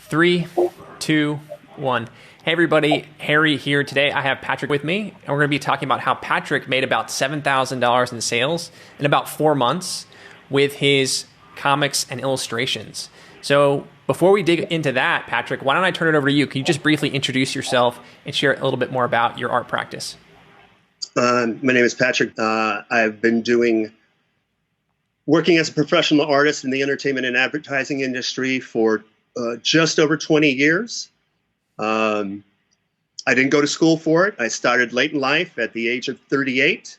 Three, two, one. Hey everybody, Harry here. Today I have Patrick with me, and we're going to be talking about how Patrick made about $7,000 in sales in about 4 months with his comics and illustrations. So before we dig into that, Patrick, why don't I turn it over to you? Can you just briefly introduce yourself and share a little bit more about your art practice? My name is Patrick. I've been working as a professional artist in the entertainment and advertising industry for just over 20 years. I didn't go to school for it. I started late in life at the age of 38.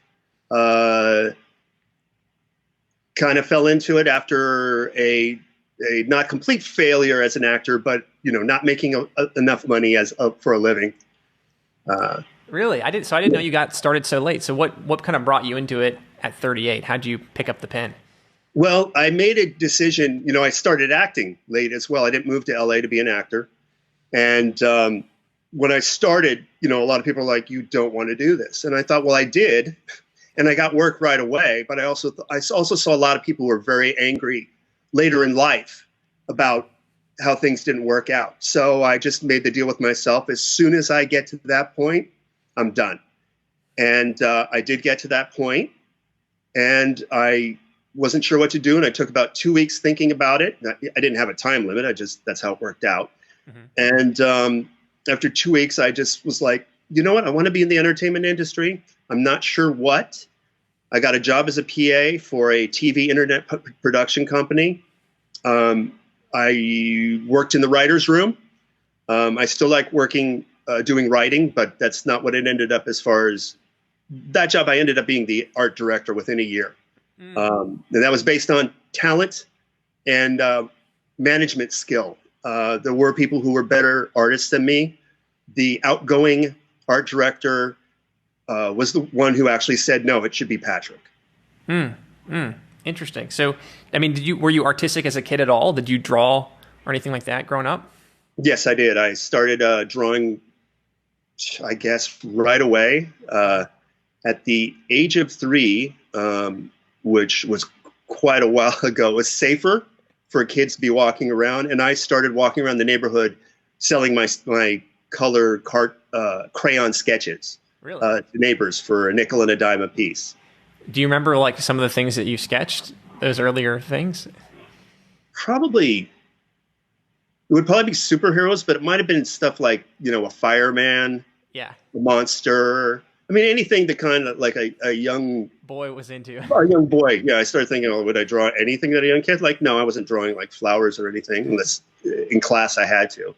Kind of fell into it after a not complete failure as an actor, but not making enough money for a living. Really? I didn't know you got started so late. So what kind of brought you into it at 38? How'd you pick up the pen? Well, I made a decision. I started acting late as well. I didn't move to LA to be an actor. And when I started, a lot of people were like, you don't want to do this. And I thought, well, I did. And I got work right away. But I also saw a lot of people who were very angry later in life about how things didn't work out. So I just made the deal with myself. As soon as I get to that point, I'm done. And I did get to that point, and I wasn't sure what to do. And I took about 2 weeks thinking about it. I didn't have a time limit. That's how it worked out. Mm-hmm. And after 2 weeks, I just was like, you know what? I want to be in the entertainment industry. I'm not sure what. I got a job as a PA for a TV internet production company. I worked in the writer's room. I still like working, doing writing, but that's not what it ended up as far as that job. I ended up being the art director within a year. And that was based on talent and management skill. There were people who were better artists than me. The outgoing art director was the one who actually said, no, it should be Patrick. Interesting. So, I mean, were you artistic as a kid at all? Did you draw or anything like that growing up? Yes, I did. I started drawing, I guess, right away. At the age of 3, which was quite a while ago, it was safer for kids to be walking around. And I started walking around the neighborhood selling my color crayon sketches to neighbors for a nickel and a dime a piece. Do you remember like some of the things that you sketched, those earlier things? It would probably be superheroes, but it might have been stuff like, a fireman, a monster. I mean, anything that kind of like a young boy was into. A young boy. Yeah, I started thinking, would I draw anything that a young kid? Like, no, I wasn't drawing like flowers or anything unless in class I had to.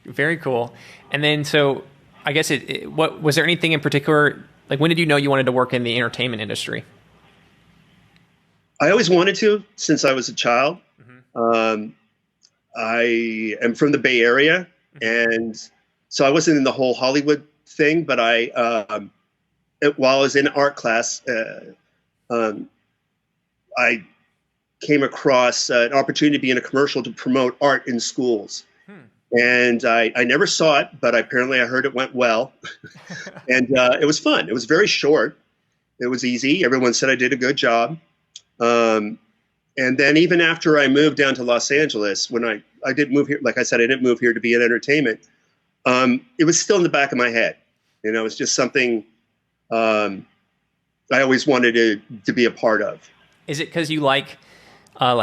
Very cool. And then, so I guess what was there anything in particular? Like, when did you know you wanted to work in the entertainment industry? I always wanted to since I was a child. Mm-hmm. I am from the Bay Area, and so I wasn't in the whole Hollywood thing, but while I was in art class, I came across an opportunity to be in a commercial to promote art in schools. And I never saw it, but apparently I heard it went well. And it was fun. It was very short. It was easy. Everyone said I did a good job. And then even after I moved down to Los Angeles, when I did move here, like I said, I didn't move here to be in entertainment. It was still in the back of my head. It's just something I always wanted to be a part of. Is it because you like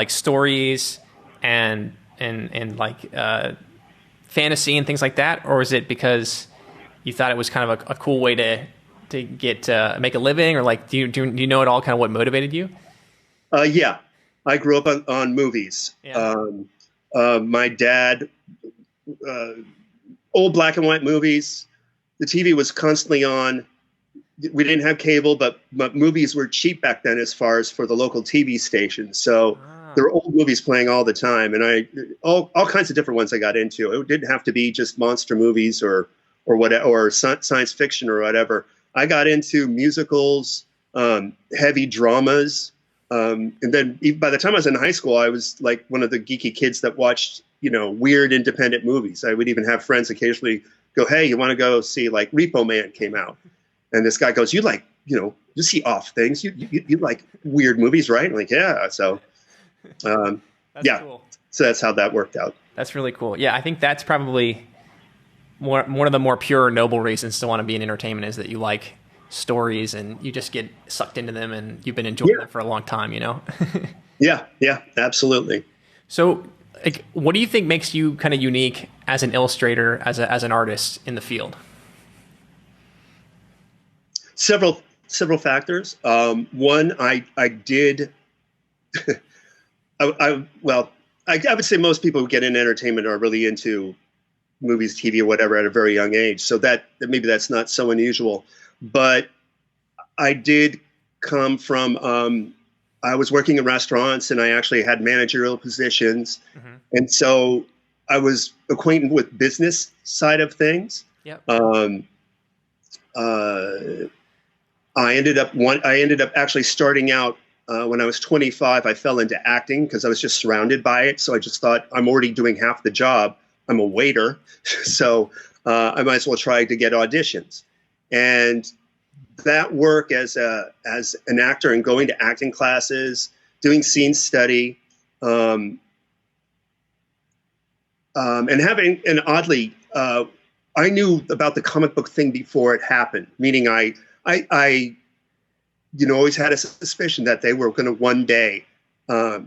stories and like fantasy and things like that, or is it because you thought it was kind of a cool way to get make a living, or like do you know at all kind of what motivated you? Yeah, I grew up on movies. Yeah. My dad, old black and white movies. The TV was constantly on. We didn't have cable, but movies were cheap back then as far as for the local TV station. So there were old movies playing all the time, and all kinds of different ones I got into. It didn't have to be just monster movies or whatever, or science fiction or whatever. I got into musicals, heavy dramas, and then even by the time I was in high school, I was like one of the geeky kids that watched weird independent movies. I would even have friends occasionally go, hey, you want to go see, like, Repo Man came out. And this guy goes, you like, you see off things. You like weird movies, right? I'm like, yeah. So, yeah. Cool. So that's how that worked out. That's really cool. Yeah, I think that's probably one of the more pure, noble reasons to want to be in entertainment is that you like stories and you just get sucked into them and you've been enjoying them for a long time, you know? Yeah, absolutely. So, like, what do you think makes you kind of unique as an illustrator, as an artist in the field? Several factors. One, I did. I would say most people who get in entertainment are really into movies, TV, or whatever at a very young age. So that maybe that's not so unusual. But I did come from. I was working in restaurants, and I actually had managerial positions, and so I was acquainted with business side of things. Yep. I ended up actually starting out when I was 25. I fell into acting because I was just surrounded by it. So I just thought, I'm already doing half the job. I'm a waiter, so I might as well try to get auditions. And that work as an actor and going to acting classes, doing scene study, and having an oddly, I knew about the comic book thing before it happened. Meaning, I always had a suspicion that they were going to one day. I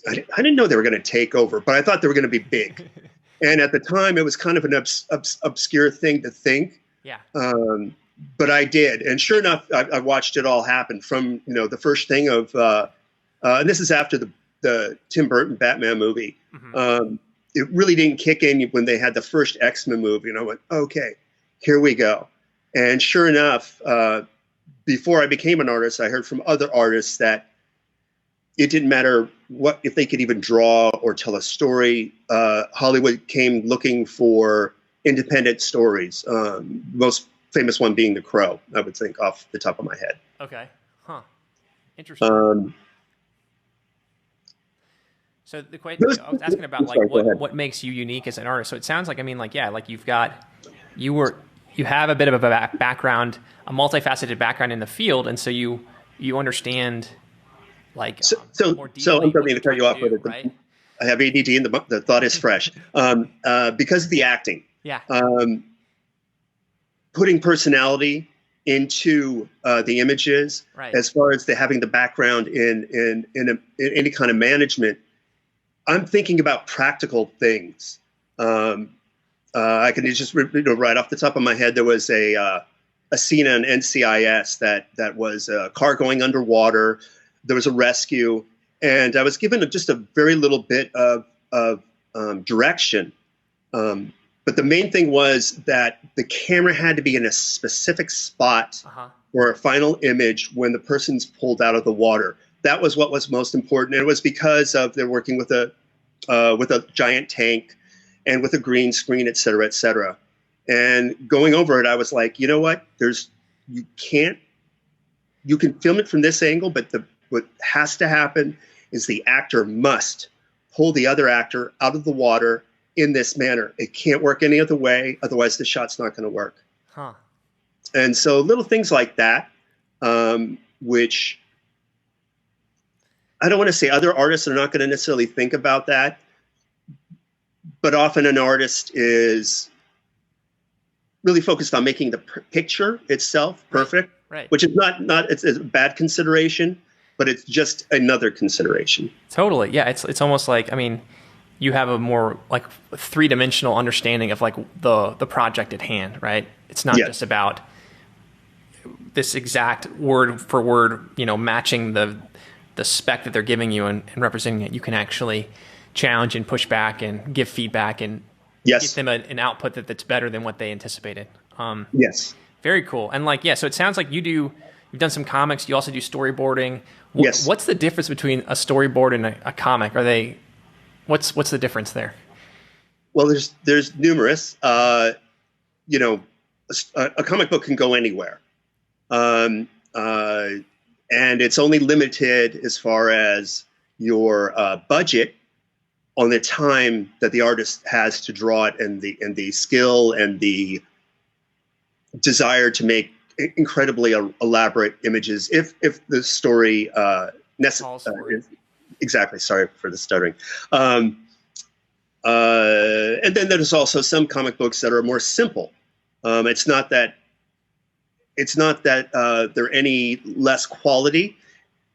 didn't know they were going to take over, but I thought they were going to be big. And at the time, it was kind of an obscure thing to think. Yeah. But I did, and sure enough, I watched it all happen from the first thing of, and this is after the Tim Burton Batman movie. It really didn't kick in when they had the first X-Men movie, and I went, okay, here we go. And sure enough, before I became an artist, I heard from other artists that it didn't matter if they could even draw or tell a story. Hollywood came looking for independent stories. Most famous one being The Crow, I would think, off the top of my head. Okay. Huh. Interesting. So the question I was asking about, like, what makes you unique as an artist. So it sounds like, you have a bit of a background, a multifaceted background in the field, and so you understand, like, more deeply. So I'm going to cut you off with it. Right? I have ADD and the thought is fresh. Because of the acting. Yeah. Putting personality into the images, right, as far as having the background in any kind of management, I'm thinking about practical things. I can just right off the top of my head, there was a scene on NCIS that was a car going underwater. There was a rescue, and I was given just a very little bit of direction. But the main thing was that the camera had to be in a specific spot for a final image when the person's pulled out of the water. That was what was most important. And it was because of they're working with a giant tank and with a green screen, et cetera, et cetera. And going over it, I was like, you know what? You can film it from this angle, but what has to happen is the actor must pull the other actor out of the water in this manner. It can't work any other way. Otherwise, the shot's not going to work. Huh. And so little things like that, which I don't want to say other artists are not going to necessarily think about that, but often an artist is really focused on making the picture itself perfect, right. Which is it's a bad consideration, but it's just another consideration. Totally. Yeah. It's almost like, you have a more like three-dimensional understanding of like the project at hand, right? It's not just about this exact word for word, matching the spec that they're giving you and representing it. You can actually challenge and push back and give feedback and get them an output that's better than what they anticipated. Yes. Very cool. And so it sounds like you've done some comics. You also do storyboarding. Yes. What's the difference between a storyboard and a comic? What's the difference there? Well, there's numerous. A comic book can go anywhere, and it's only limited as far as your budget on the time that the artist has to draw it, and the skill and the desire to make incredibly elaborate images. If the story necessary. Exactly. Sorry for the stuttering. And then there's also some comic books that are more simple. It's not that they're any less quality,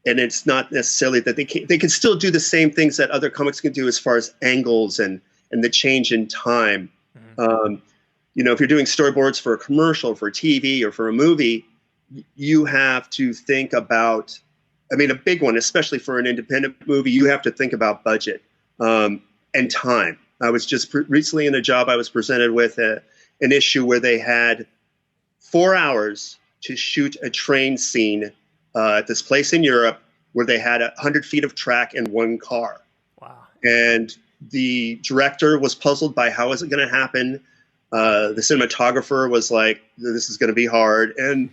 and it's not necessarily that they can still do the same things that other comics can do as far as angles and the change in time. You know, if you're doing storyboards for a commercial, for TV, or for a movie, you have to think about, I mean, a big one, especially for an independent movie, you have to think about budget and time. I was just recently in a job I was presented with an issue where they had 4 hours to shoot a train scene at this place in Europe where they had 100 feet of track and one car. Wow. And the director was puzzled by how is it going to happen. The cinematographer was like, this is going to be hard. And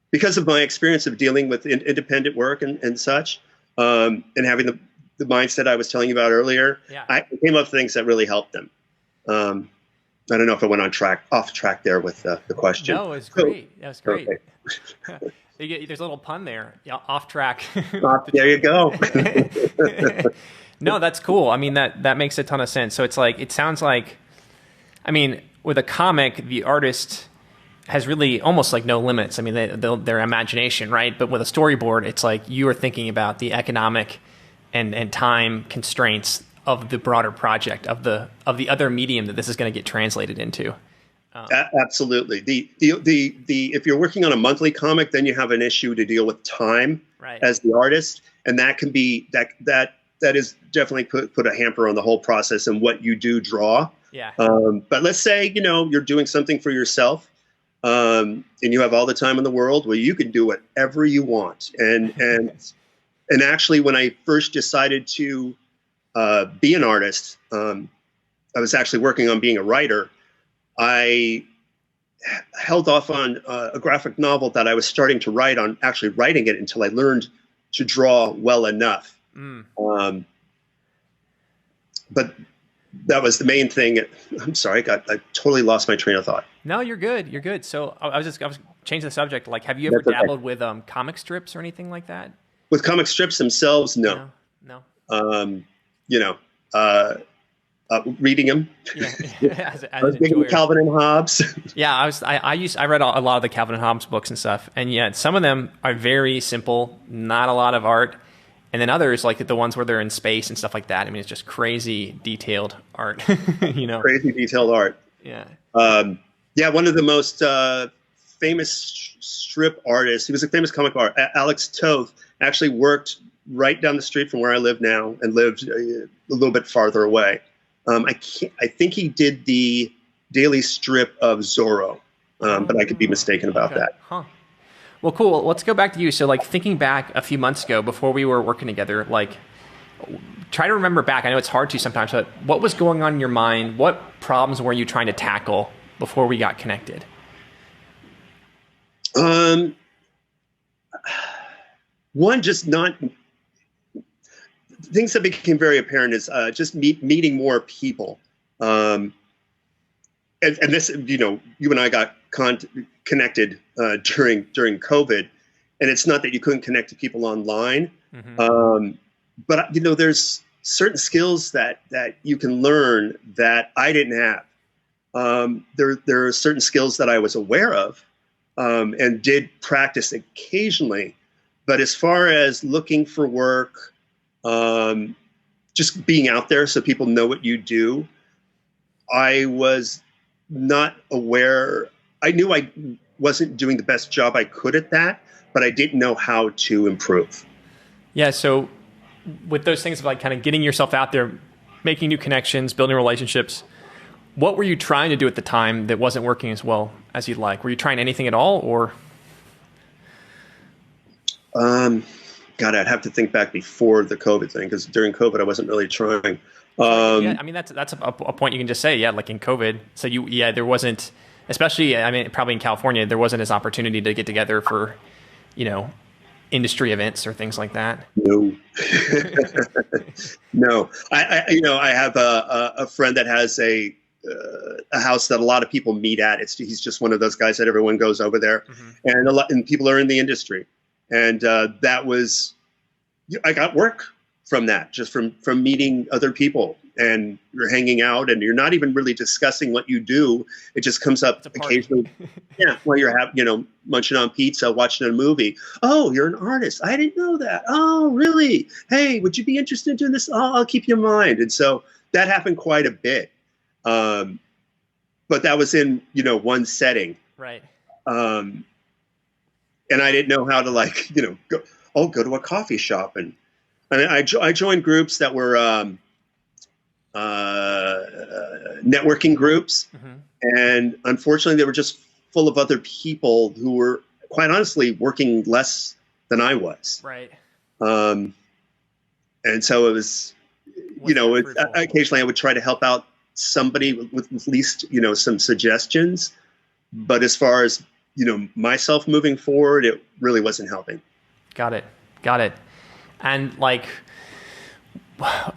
because of my experience of dealing with independent work and such, and having the mindset I was telling you about earlier, yeah. I came up with things that really helped them. I don't know if I went off track there with the question. No, it was great. That was great. Okay. There's a little pun there. Yeah, off track. There you go. No, that's cool. I mean, that makes a ton of sense. So it's like, it sounds like, I mean, with a comic, the artist has really almost like no limits. I mean, their imagination, right? But with a storyboard, it's like you are thinking about the economic and time constraints of the broader project, of the other medium that this is going to get translated into. Absolutely. If you're working on a monthly comic, then you have an issue to deal with time, right, as the artist, and that can be that is definitely put a hamper on the whole process and what you do draw. Yeah. But let's say you're doing something for yourself, and you have all the time in the world. Well, you can do whatever you want. And actually, when I first decided to be an artist, I was actually working on being a writer. I held off on a graphic novel that I was starting to write on, actually writing it until I learned to draw well enough. But that was the main thing. I'm sorry, I totally lost my train of thought. No, you're good. You're good. So I was changing the subject. Like, have you ever dabbled with comic strips or anything like that? With comic strips themselves, no. No. Reading them. Yeah. I was big into Calvin and Hobbes. Yeah, I read a lot of the Calvin and Hobbes books and stuff, and yeah, some of them are very simple, not a lot of art, and then others, like the ones where they're in space and stuff like that. I mean, it's just crazy detailed art. Crazy detailed art. Yeah. One of the most famous strip artists. He was a famous comic artist. Alex Toth actually worked right down the street from where I live now, and lived a little bit farther away. I think he did the daily strip of Zorro, but I could be mistaken about that. Huh. Well, cool. Let's go back to you. So, like, thinking back a few months ago, before we were working together, like, try to remember back. I know it's hard to sometimes, but what was going on in your mind? What problems were you trying to tackle before we got connected? One, just not. Things that became very apparent is just meeting more people. And this, you and I got connected during COVID, and it's not that you couldn't connect to people online, but there's certain skills that you can learn that I didn't have. There are certain skills that I was aware of and did practice occasionally, but as far as looking for work, just being out there so people know what you do, I was not aware. I knew I wasn't doing the best job I could at that, but I didn't know how to improve. Yeah. So with those things of like kind of getting yourself out there, making new connections, building relationships, what were you trying to do at the time that wasn't working as well as you'd like? Were you trying anything at all, or? God, I'd have to think back before the COVID thing, because during COVID I wasn't really trying. Yeah, I mean that's a point you can just say. Yeah, like in COVID. So there wasn't, especially I mean probably in California, there wasn't as opportunity to get together for, industry events or things like that. No, no. I have a friend that has a house that a lot of people meet at. He's just one of those guys that everyone goes over there, and people are in the industry. And I got work from that, just from meeting other people, and you're hanging out and you're not even really discussing what you do. It just comes up occasionally. Yeah, while you're munching on pizza, watching a movie. Oh, you're an artist. I didn't know that. Oh, really? Hey, would you be interested in doing this? Oh, I'll keep you in mind. And so that happened quite a bit. But that was in, one setting. Right. And I didn't know how to go to a coffee shop. And I joined groups that were networking groups. Mm-hmm. And unfortunately, they were just full of other people who were, quite honestly, working less than I was. Right. And so it was, occasionally I would try to help out somebody with at least, some suggestions. But as far as, myself moving forward, it really wasn't helping. Got it. And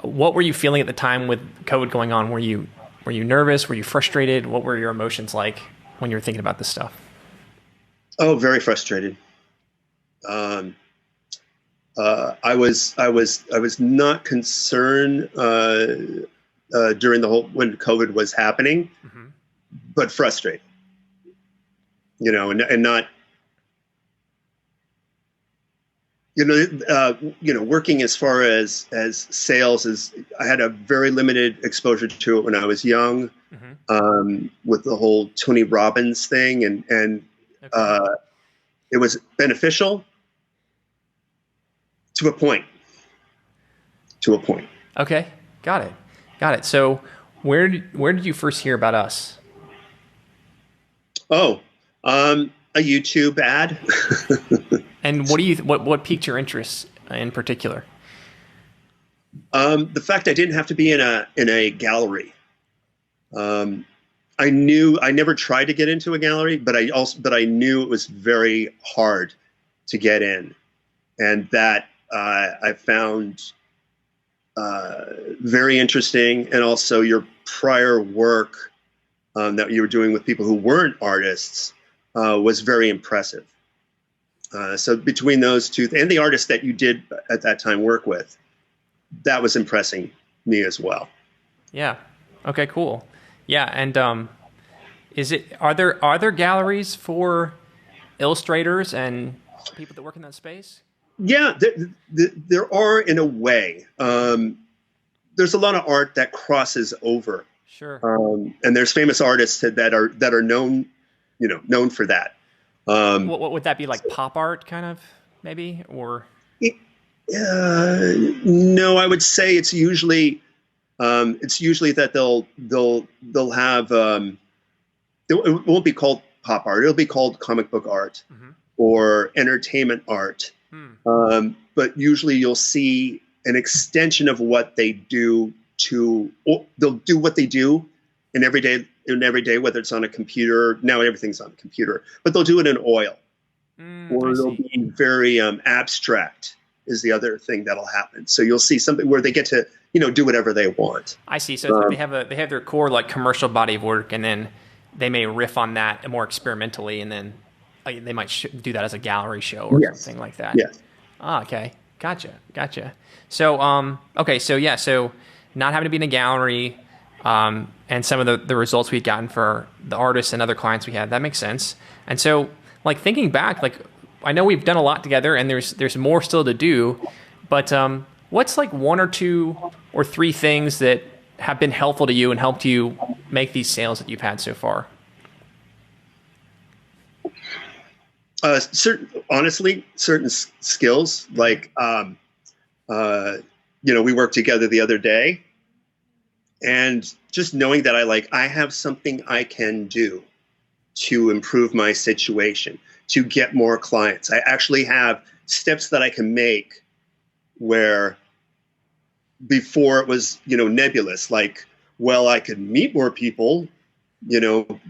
what were you feeling at the time with COVID going on? Were you nervous? Were you frustrated? What were your emotions like when you were thinking about this stuff? Oh, very frustrated. I was not concerned during when COVID was happening, mm-hmm. but frustrated. And not. Working as far as sales is, I had a very limited exposure to it when I was young, mm-hmm. With the whole Tony Robbins thing, and okay. It was beneficial to a point. Okay, got it. So where did you first hear about us? Oh, a YouTube ad. And what piqued your interest in particular? The fact I didn't have to be in a gallery. I never tried to get into a gallery, but I knew it was very hard to get in, and that I found very interesting. And also your prior work that you were doing with people who weren't artists was very impressive. So between those two, and the artists that you did at that time work with, that was impressing me as well. Yeah. Okay, cool. Yeah. And are there galleries for illustrators and people that work in that space? Yeah, there are, in a way. There's a lot of art that crosses over. Sure. And there's famous artists that are known for that. What would that be, like pop art kind of, maybe? Or no, I would say it's usually that they'll have it won't be called pop art. It'll be called comic book art, mm-hmm. or entertainment art. But usually you'll see an extension of what they do they'll do what they do in every day, whether it's on a computer. Now everything's on a computer, but they'll do it in oil, or it'll be very abstract is the other thing that'll happen. So you'll see something where they get to, do whatever they want. I see. So they have their core like commercial body of work, and then they may riff on that more experimentally, and then they might do that as a gallery show or yes. something like that. Yes. Ah, okay. Gotcha. So, okay. So yeah, so not having to be in a gallery, and some of the results we'd gotten for the artists and other clients we had, that makes sense. And so, thinking back, I know we've done a lot together, and there's more still to do, but what's one or two or three things that have been helpful to you and helped you make these sales that you've had so far? Certain skills, we worked together the other day, and just knowing that I have something I can do to improve my situation, to get more clients. I actually have steps that I can make where before it was, nebulous, I could meet more people,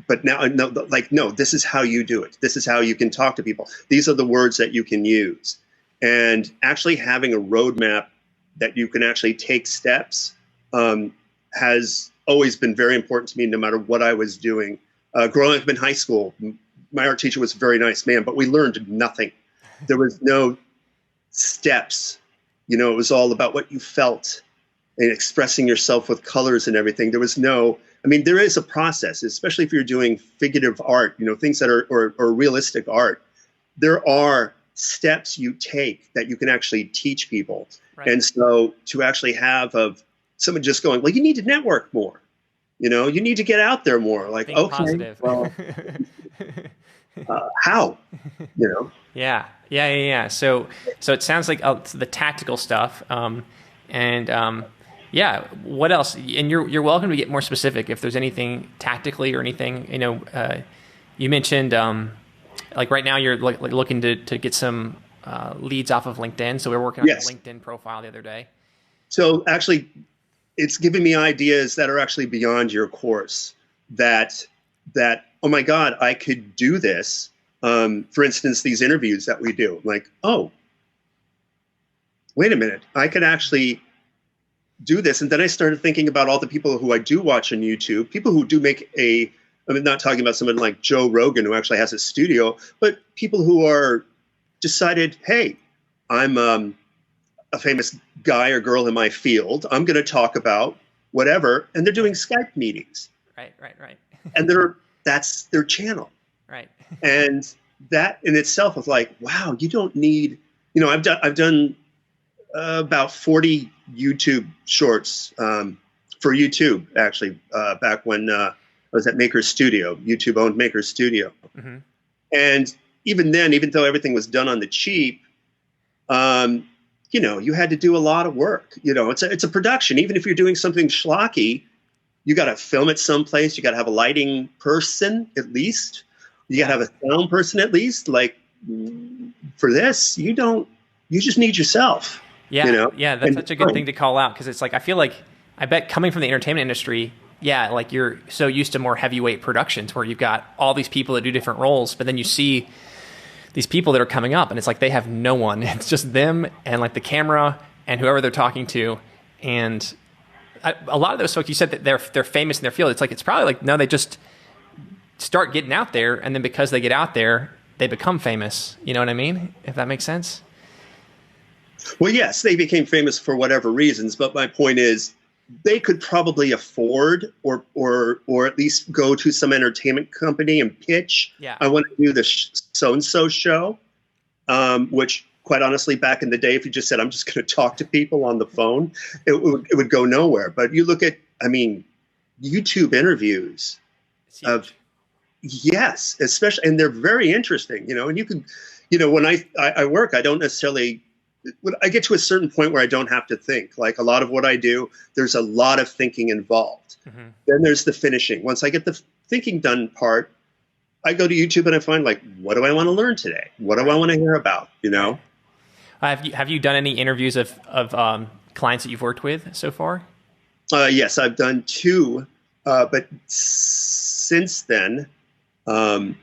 but now, no, this is how you do it. This is how you can talk to people. These are the words that you can use. And actually having a roadmap that you can actually take steps has always been very important to me, no matter what I was doing. Growing up in high school, my art teacher was a very nice man, but we learned nothing. There was no steps, You know, it was all about what you felt and expressing yourself with colors and everything. There was no, I mean, there is a process, especially if you're doing figurative art, you know, things that are, or realistic art. There are steps you take that you can actually teach people. Right. And so to actually have of someone just going, well, you need to network more, you know, you need to get out there more. Like, think okay, positive. Well, how, you know? Yeah. So it sounds like the tactical stuff. Yeah. What else? And you're welcome to get more specific if there's anything tactically or anything. You know, you mentioned like right now you're looking to get some leads off of LinkedIn. So we're working on your LinkedIn profile the other day. So actually, it's giving me ideas that are actually beyond your course. That oh my God, I could do this. For instance, these interviews that we do. Like, oh, wait a minute, I could actually do this. And then I started thinking about all the people who I do watch on YouTube, people who do make I'm not talking about someone like Joe Rogan who actually has a studio, but people who are decided, hey, I'm a famous guy or girl in my field. I'm going to talk about whatever. And they're doing Skype meetings. Right. And that's their channel. Right. And that in itself was like, wow, you don't need, you know, I've done about 40 YouTube shorts for YouTube, actually, back when I was at Maker Studio. YouTube owned Maker Studio. Mm-hmm. And even then, even though everything was done on the cheap, you know, you had to do a lot of work. You know, it's a production. Even if you're doing something schlocky, you got to film it someplace. You got to have a lighting person at least. You got to have a sound person at least. Like for this, you just need yourself. Yeah, you know? Yeah, that's such a good thing to call out because it's like I bet coming from the entertainment industry, yeah, like you're so used to more heavyweight productions where you've got all these people that do different roles, but then you see these people that are coming up and it's like they have no one. It's just them and like the camera and whoever they're talking to. And a lot of those folks, you said that they're famous in their field. It's like it's probably like no, they just start getting out there, and then because they get out there, they become famous. You know what I mean? If that makes sense. Well, yes, they became famous for whatever reasons, but my point is they could probably afford or at least go to some entertainment company and pitch. Yeah. I want to do the so-and-so show, which quite honestly, back in the day, if you just said, I'm just going to talk to people on the phone, it would go nowhere. But you look at, I mean, YouTube interviews of, yes, especially, and they're very interesting, you know, and you can, you know, when I work, I don't necessarily, when I get to a certain point where I don't have to think, like a lot of what I do, there's a lot of thinking involved. Mm-hmm. Then there's the finishing. Once I get the thinking done part, I go to YouTube and I find like, what do I want to learn today? What do I want to hear about? You know? Have you done any interviews of clients that you've worked with so far? Yes, I've done 2, but since then, I've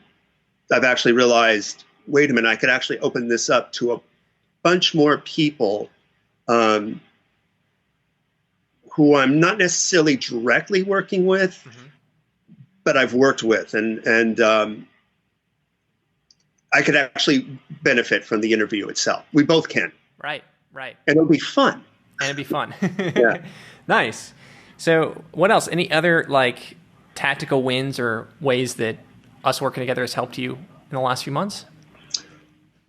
actually realized, wait a minute, I could actually open this up to a bunch more people who I'm not necessarily directly working with, mm-hmm. but I've worked with, and I could actually benefit from the interview itself. We both can. Right. And it'll be fun. Yeah. Nice. So what else? Any other like tactical wins or ways that us working together has helped you in the last few months?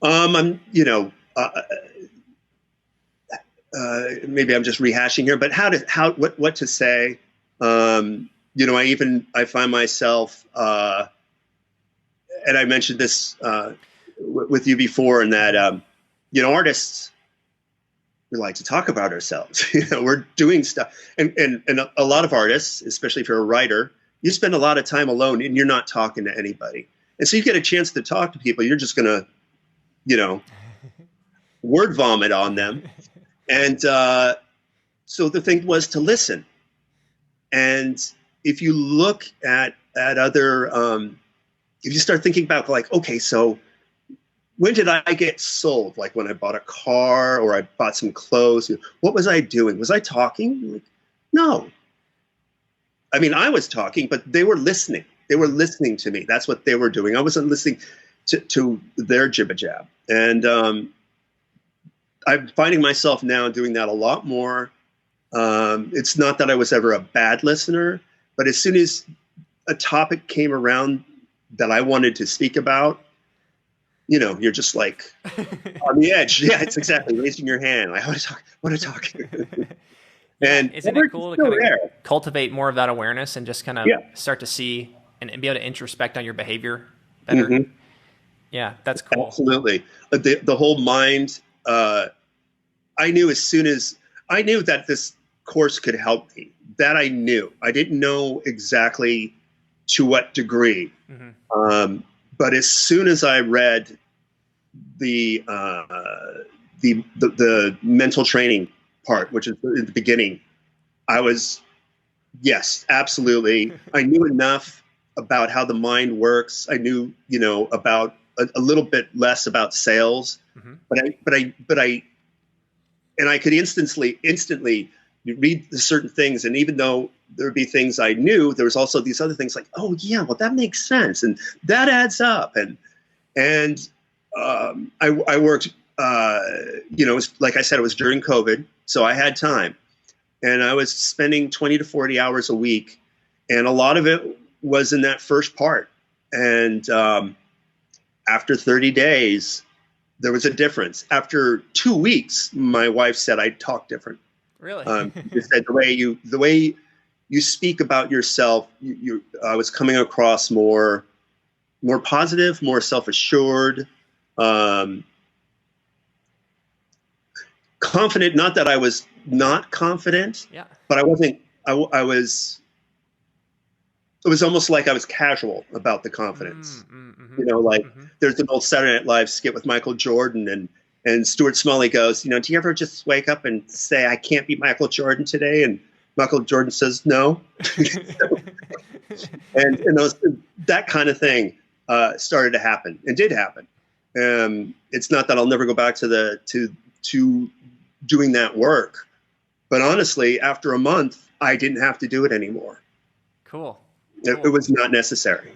I'm, you know, maybe I'm just rehashing here, but what to say? You know, I find myself, and I mentioned this with you before, in that, you know, artists, we like to talk about ourselves. You know, we're doing stuff, and a lot of artists, especially if you're a writer, you spend a lot of time alone and you're not talking to anybody. And so you get a chance to talk to people. You're just gonna, you know, word vomit on them. And so the thing was to listen. And if you look at other, if you start thinking about like, okay, so when did I get sold? Like when I bought a car or I bought some clothes, what was I doing? Was I talking? Like, no. I mean, I was talking, but they were listening. They were listening to me. That's what they were doing. I wasn't listening to their jibba jab. And I'm finding myself now doing that a lot more. It's not that I was ever a bad listener, but as soon as a topic came around that I wanted to speak about, you're just like on the edge. Yeah, it's exactly raising your hand. I want to talk. And isn't it cool to kind of cultivate more of that awareness and just kind of start to see and be able to introspect on your behavior better? Mm-hmm. Yeah, that's cool. Absolutely. The whole mind, I knew as soon as I knew that this course could help me, that I knew. I didn't know exactly to what degree. Mm-hmm. But as soon as I read the mental training part, which is in the beginning, I was, yes, absolutely. I knew enough about how the mind works. I knew, about a little bit less about sales, mm-hmm. but I could instantly read certain things. And even though there'd be things I knew, there was also these other things like, oh yeah, well that makes sense. And that adds up. And I worked, it was, like I said, it was during COVID. So I had time and I was spending 20 to 40 hours a week. And a lot of it was in that first part. And after 30 days, there was a difference. After 2 weeks, my wife said I talk different. Really? She said the way you speak about yourself, I was coming across more positive, more self-assured, confident. Not that I was not confident, but I wasn't. I was. It was almost like I was casual about the confidence. Mm-hmm. There's an old Saturday Night Live skit with Michael Jordan and Stuart Smalley goes, do you ever just wake up and say, I can't beat Michael Jordan today? And Michael Jordan says, no. and that kind of thing started to happen and did happen. It's not that I'll never go back to doing that work. But honestly, after a month, I didn't have to do it anymore. Cool. It was not necessary,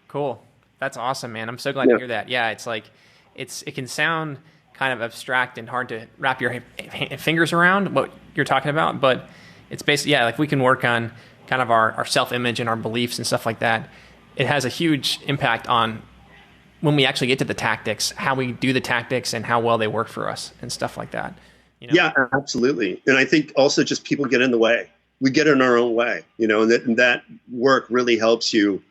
Cool. That's awesome, man. I'm so glad to hear that. Yeah, it's like, it can sound kind of abstract and hard to wrap your fingers around what you're talking about, but it's basically, like we can work on kind of our self-image and our beliefs and stuff like that. It has a huge impact on when we actually get to the tactics, how we do the tactics and how well they work for us and stuff like that. Yeah, absolutely. And I think also just people get in the way. We get in our own way, and that work really helps you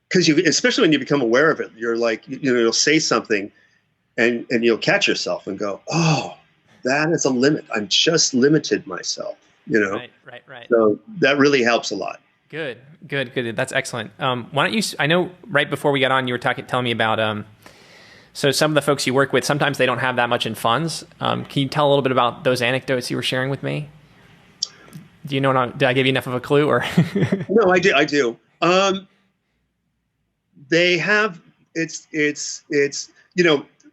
because especially when you become aware of it, you're like, you'll say something and you'll catch yourself and go, oh, that is a limit. I've just limited myself, Right. So that really helps a lot. Good. That's excellent. Why don't you, I know right before we got on, you were telling me about, so some of the folks you work with, sometimes they don't have that much in funds. Can you tell a little bit about those anecdotes you were sharing with me? Do you know? Did I give you enough of a clue, or? No, I do. They have. It's.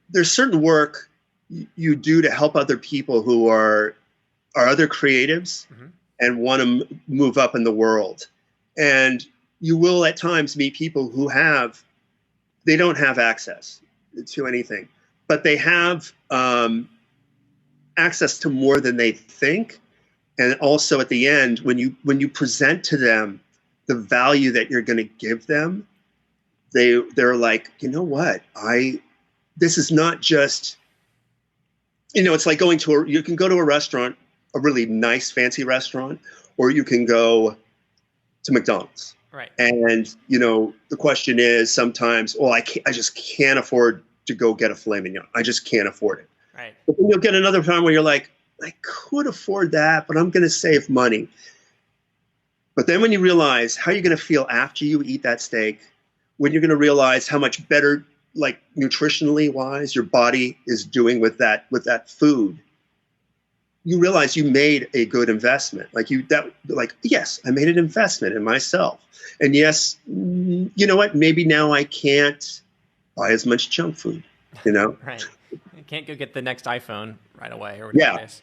There's certain work you do to help other people who are other creatives mm-hmm. and want to move up in the world, and you will at times meet people who they don't have access to anything, but they have access to more than they think. And also at the end, when you present to them the value that you're going to give them, they're like, you know what? This is not just, it's like you can go to a restaurant, a really nice fancy restaurant, or you can go to McDonald's. Right. And the question is sometimes, I just can't afford to go get a filet mignon. I just can't afford it. Right. But then you'll get another time where you're like, I could afford that, but I'm going to save money. But then when you realize how you're going to feel after you eat that steak, when you're going to realize how much better, like nutritionally wise, your body is doing with that food, you realize you made a good investment. Yes, I made an investment in myself. And yes, you know what? Maybe now I can't buy as much junk food, Right. You can't go get the next iPhone right away or whatever it is.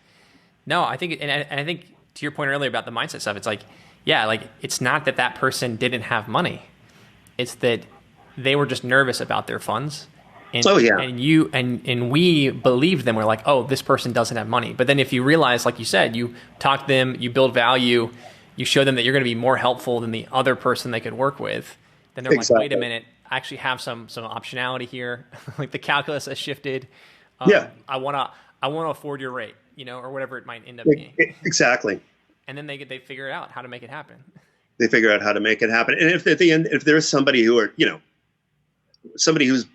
No, I think, and I think to your point earlier about the mindset stuff, it's like, it's not that person didn't have money. It's that they were just nervous about their funds And, Oh yeah. and we believed them. We're like, oh, this person doesn't have money. But then if you realize, like you said, you talk to them, you build value, you show them that you're going to be more helpful than the other person they could work with, then they're like, wait a minute, I actually have some optionality here. Like the calculus has shifted. Yeah. I want to afford your rate, or whatever it might end up being. Exactly. And then they figure out how to make it happen. They figure out how to make it happen. And if at the end, if there's somebody somebody who's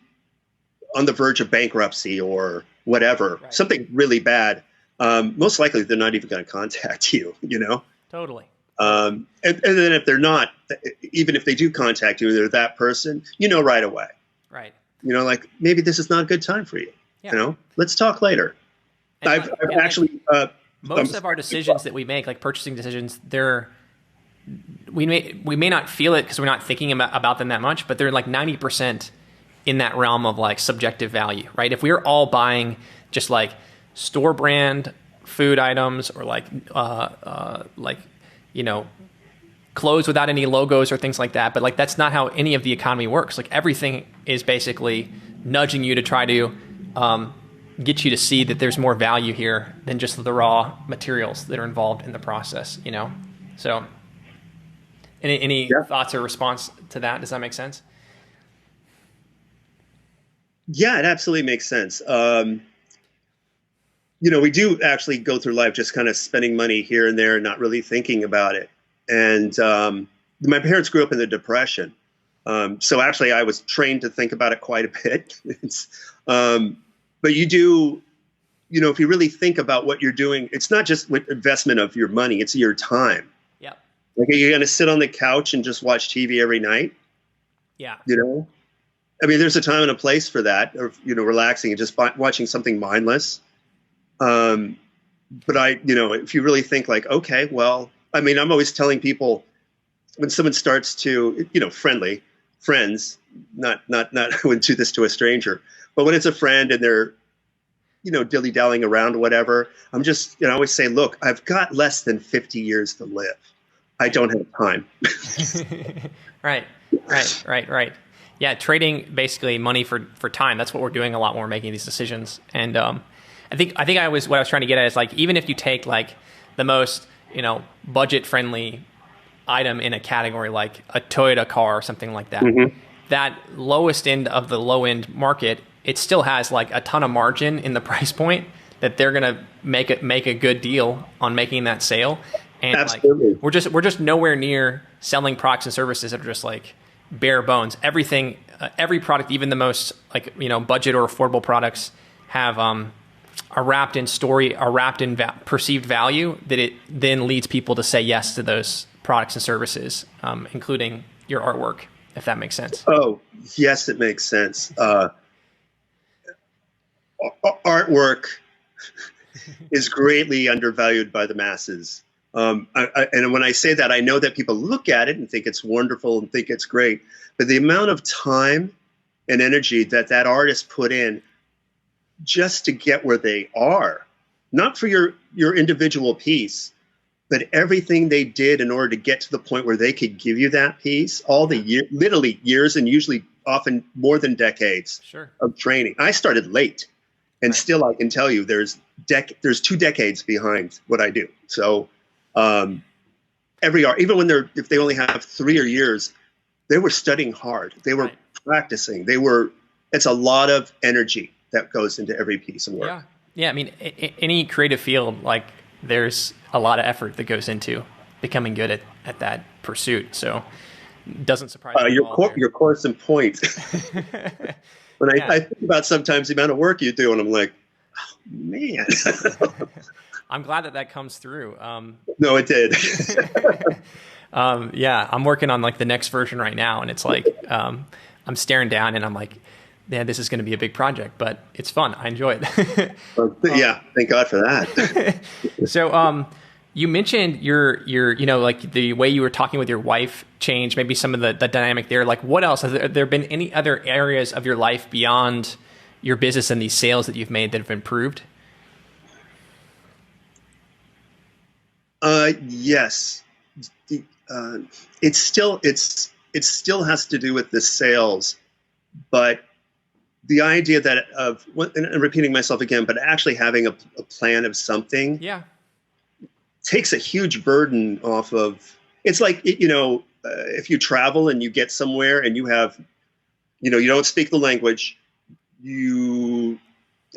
on the verge of bankruptcy or whatever, right, something really bad, most likely they're not even going to contact you, Totally. And then if they're not, even if they do contact you, they're that person, right away. Right. Like maybe this is not a good time for you. Yeah. Let's talk later. I've actually most of our decisions that we make, like purchasing decisions, we may not feel it because we're not thinking about them that much, but they're like 90% in that realm of like subjective value, right? If we're all buying just like store brand food items or clothes without any logos or things like that, but like that's not how any of the economy works. Like everything is basically nudging you to try to get you to see that there's more value here than just the raw materials that are involved in the process, So any thoughts or response to that? Does that make sense? Yeah, it absolutely makes sense. We do actually go through life just kind of spending money here and there and not really thinking about it. And my parents grew up in the Depression. So actually I was trained to think about it quite a bit. But you do, if you really think about what you're doing, it's not just with investment of your money, it's your time. Yeah. Like, are you going to sit on the couch and just watch TV every night? Yeah. I mean, there's a time and a place for that, or, relaxing and just watching something mindless. But if you really think like, okay, well, I mean, I'm always telling people when someone starts to, friends, not, I wouldn't do this to a stranger, but when it's a friend and they're, dilly-dallying around or whatever, I'm just, I always say, look, I've got less than 50 years to live. I don't have time. Right. Yeah, trading basically money for time. That's what we're doing a lot when we're making these decisions. And what I was trying to get at is like, even if you take like the most, budget-friendly item in a category like a Toyota car or something like that, mm-hmm, that lowest end of the low-end market, it still has like a ton of margin in the price point that they're going to make a good deal on making that sale. And absolutely, like we're just nowhere near selling products and services that are just like bare bones. Everything, every product, even the most like budget or affordable products, have are wrapped in story, are wrapped in perceived value that it then leads people to say yes to those products and services, including your artwork, if that makes sense. Oh yes, it makes sense. Artwork is greatly undervalued by the masses. And when I say that, I know that people look at it and think it's wonderful and think it's great, but the amount of time and energy that artist put in just to get where they are, not for your individual piece, but everything they did in order to get to the point where they could give you that piece, all the literally years and usually often more than decades of training. I started late, and still I can tell you there's 2 decades behind what I do. So every art, even when if they only have 3 years, they were studying hard. They were practicing. It's a lot of energy that goes into every piece of work. Yeah. I mean, any creative field, like there's a lot of effort that goes into becoming good at that pursuit. So it doesn't surprise me. Your course in point. When I think about sometimes the amount of work you do, and I'm like, oh, man. I'm glad that comes through. No, it did. I'm working on like the next version right now, and it's like I'm staring down, and I'm like, yeah, this is going to be a big project, but it's fun. I enjoy it. Thank God for that. So, you mentioned your like the way you were talking with your wife changed, maybe some of the dynamic there. Like, what else? Has there been any other areas of your life beyond your business and these sales that you've made that have improved? Yes. It still has to do with the sales, but the idea that and I'm repeating myself again, but actually having a plan of something takes a huge burden off of, it's like, if you travel and you get somewhere and you have, you don't speak the language, you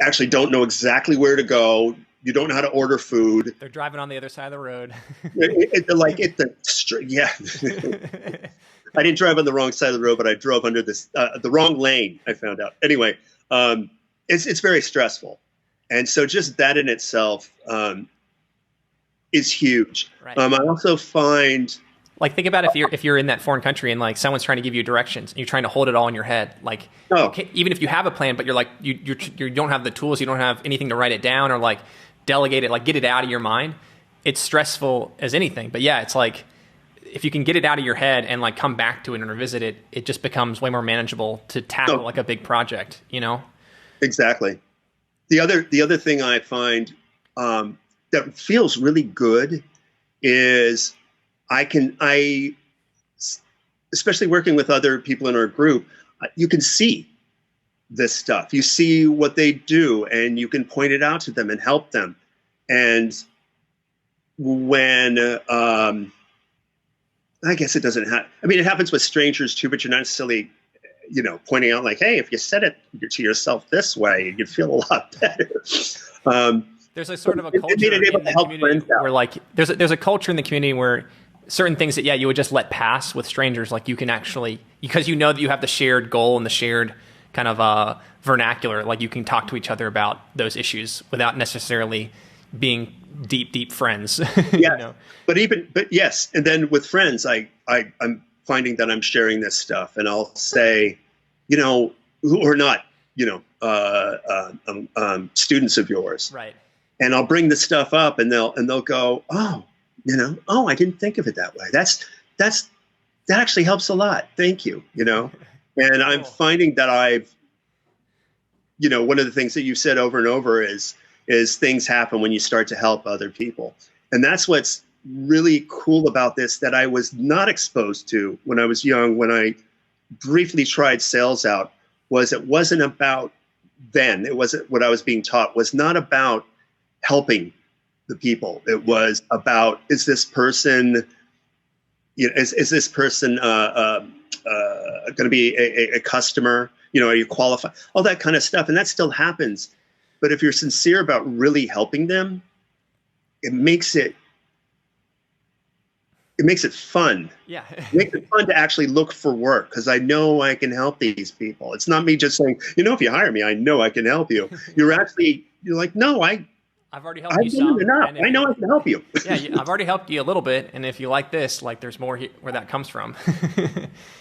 actually don't know exactly where to go. You don't know how to order food. They're driving on the other side of the road. Yeah. I didn't drive on the wrong side of the road, but I drove under the wrong lane, I found out. Anyway, it's very stressful. And so just that in itself is huge. Right. I also find... Like, think about if you're in that foreign country and like someone's trying to give you directions and you're trying to hold it all in your head. Like, okay, even if you have a plan, but you're like, you don't have the tools, you don't have anything to write it down or like delegate it, like get it out of your mind. It's stressful as anything. But yeah, it's like, if you can get it out of your head and like come back to it and revisit it, it just becomes way more manageable to tackle like a big project, Exactly. The other thing I find that feels really good is especially working with other people in our group, you can see this stuff. You see what they do and you can point it out to them and help them. And when, I guess it doesn't happen. I mean, it happens with strangers too, but you're not necessarily, pointing out like, hey, if you said it to yourself this way, you'd feel a lot better. There's a sort of a culture in the community where like, there's a culture in the community where certain things that, you would just let pass with strangers. Like you can actually, because you know that you have the shared goal and the shared kind of vernacular, like you can talk to each other about those issues without necessarily being deep friends. Yeah. But yes. And then with friends, I'm finding that I'm sharing this stuff and I'll say, who are not, students of yours. Right. And I'll bring the stuff up and they'll go, oh, I didn't think of it that way. That actually helps a lot. Thank you. And I'm finding that one of the things that you've said over and over is things happen when you start to help other people. And that's what's really cool about this that I was not exposed to when I was young, when I briefly tried sales out, was it wasn't about then. It wasn't what I was being taught was not about helping the people. It was about, is this person is this person going to be a customer? Are you qualified? All that kind of stuff. And that still happens. But if you're sincere about really helping them, it makes it fun. Yeah. It makes it fun to actually look for work because I know I can help these people. It's not me just saying, if you hire me, I know I can help you. You're like, no, I've already helped you some. I know I can help you. Yeah, I've already helped you a little bit. And if you like this, like there's more where that comes from.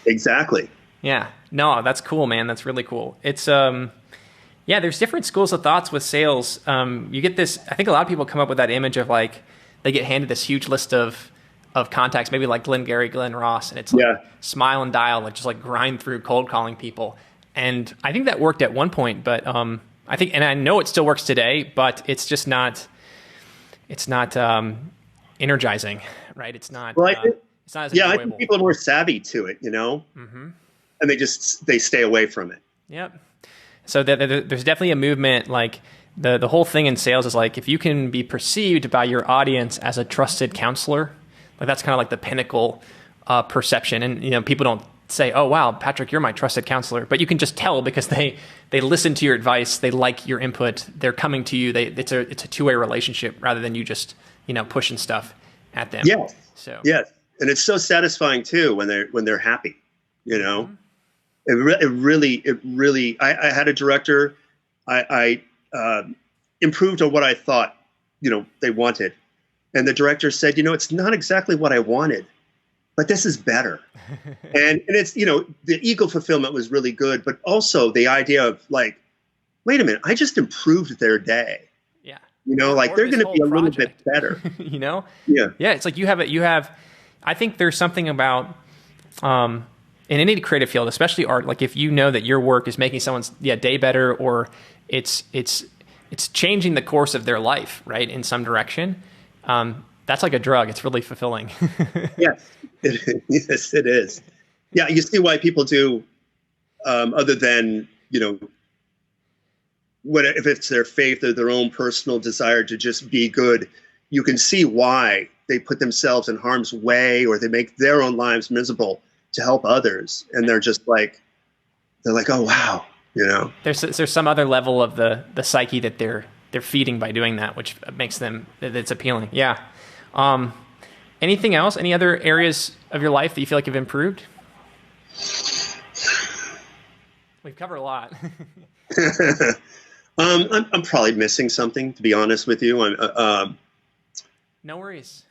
Exactly. Yeah. No, that's cool, man. That's really cool. It's, there's different schools of thoughts with sales. You get this, I think a lot of people come up with that image of like, they get handed this huge list of contacts, maybe like Glengarry Glen Ross, and it's like smile and dial, like just like grind through cold calling people. And I think that worked at one point, but I think, and I know it still works today, but it's just not, energizing, right? It's not, it's not as enjoyable. I think people are more savvy to it, Mm-hmm. And they stay away from it. Yep. So there's definitely a movement, like the whole thing in sales is like, if you can be perceived by your audience as a trusted counselor, like that's kind of like the pinnacle perception. And, people don't say, oh, wow, Patrick, you're my trusted counselor. But you can just tell because they listen to your advice. They like your input. They're coming to you. It's a two-way relationship rather than you just, pushing stuff at them. Yes. So. Yes. And it's so satisfying too when they're happy, Mm-hmm. It really, I had a director, I improved on what I thought, they wanted. And the director said, it's not exactly what I wanted, but this is better. and it's, the ego fulfillment was really good, but also the idea of like, wait a minute, I just improved their day. Yeah. Like they're going to be a little bit better. Yeah. Yeah. It's like you have, I think there's something about, in any creative field, especially art, like if you know that your work is making someone's day better, or it's changing the course of their life, right, in some direction, that's like a drug. It's really fulfilling. Yes, it is. Yeah, you see why people do, other than what if it's their faith or their own personal desire to just be good, you can see why they put themselves in harm's way or they make their own lives miserable to help others. And they're like, oh, wow. You know, there's some other level of the psyche that they're feeding by doing that, which makes them, it's appealing. Yeah. Anything else? Any other areas of your life that you feel like you've improved? We've covered a lot. I'm probably missing something, to be honest with you. No worries.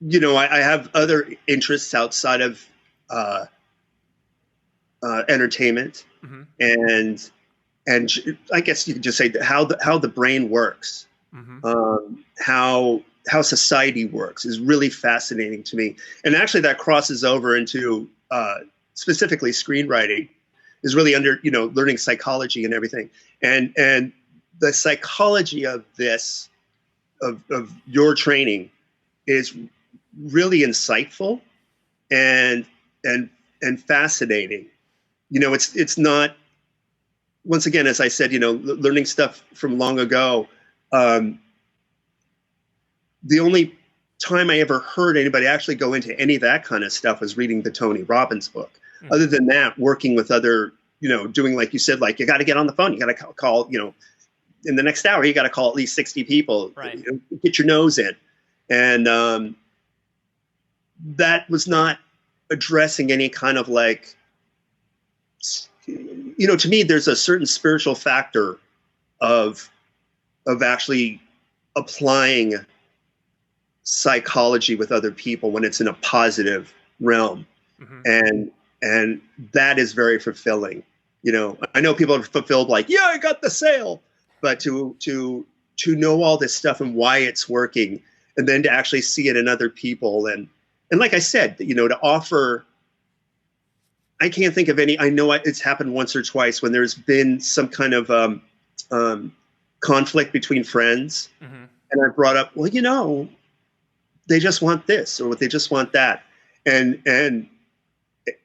You know, I have other interests outside of entertainment, Mm-hmm. and I guess you could just say that how the brain works, Mm-hmm. How society works is really fascinating to me. And actually, that crosses over into specifically screenwriting, is really under, you know, learning psychology and everything, and the psychology of this of your training is really insightful and fascinating. You know, it's not, once again, as I said, you know, learning stuff from long ago. The only time I ever heard anybody actually go into any of that kind of stuff was reading the Tony Robbins book. Mm-hmm. Other than that, working with other, you know, doing, like you said, like, you got to get on the phone, you got to call, you know, in the next hour, you got to call at least 60 people, right. You know, get your nose in. And that was not addressing any kind of, like, you know, to me, there's a certain spiritual factor of actually applying psychology with other people when it's in a positive realm. Mm-hmm. And that is very fulfilling. You know, I know people are fulfilled, like, yeah, I got the sale, but to know all this stuff and why it's working, and then to actually see it in other people, and like I said, you know, to offer. I can't think of any. I know it's happened once or twice when there's been some kind of conflict between friends, mm-hmm. and I brought up, well, you know, they just want this or they just want that, and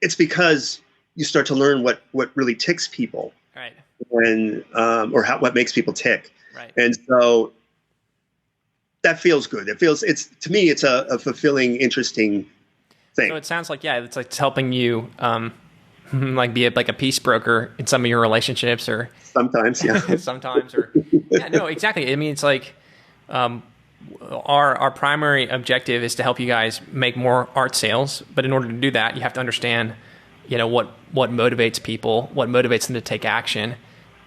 it's because you start to learn what really ticks people, right? And or what makes people tick, right? And so that feels good. It's to me, it's a fulfilling, interesting thing. So it sounds like, yeah, it's like it's helping you like be like a peace broker in some of your relationships, or sometimes, yeah, sometimes, or yeah, no, exactly. I mean, it's like our primary objective is to help you guys make more art sales, but in order to do that, you have to understand, you know, what motivates people, what motivates them to take action,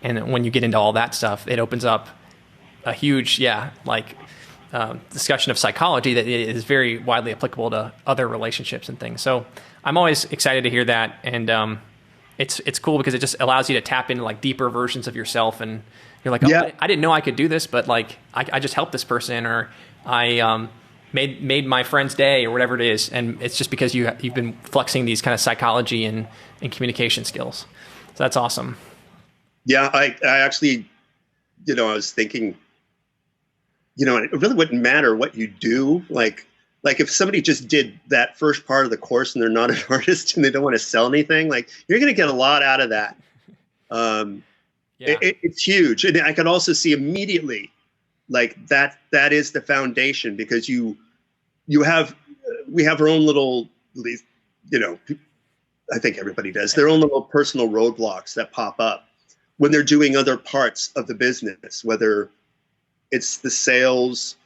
and when you get into all that stuff, it opens up a huge, discussion of psychology that is very widely applicable to other relationships and things. So I'm always excited to hear that, and it's cool because it just allows you to tap into like deeper versions of yourself, and you're like, oh, yeah. I didn't know I could do this, but like I just helped this person, or I made my friend's day, or whatever it is, and it's just because you've been flexing these kind of psychology and communication skills. So that's awesome. Yeah, I actually, you know, I was thinking, you know, it really wouldn't matter what you do. Like if somebody just did that first part of the course and they're not an artist and they don't want to sell anything, like, you're going to get a lot out of that. Yeah. It's huge. And I could also see immediately, like, that is the foundation, because we have our own little, you know, I think everybody does, their own little personal roadblocks that pop up when they're doing other parts of the business, whether it's the sales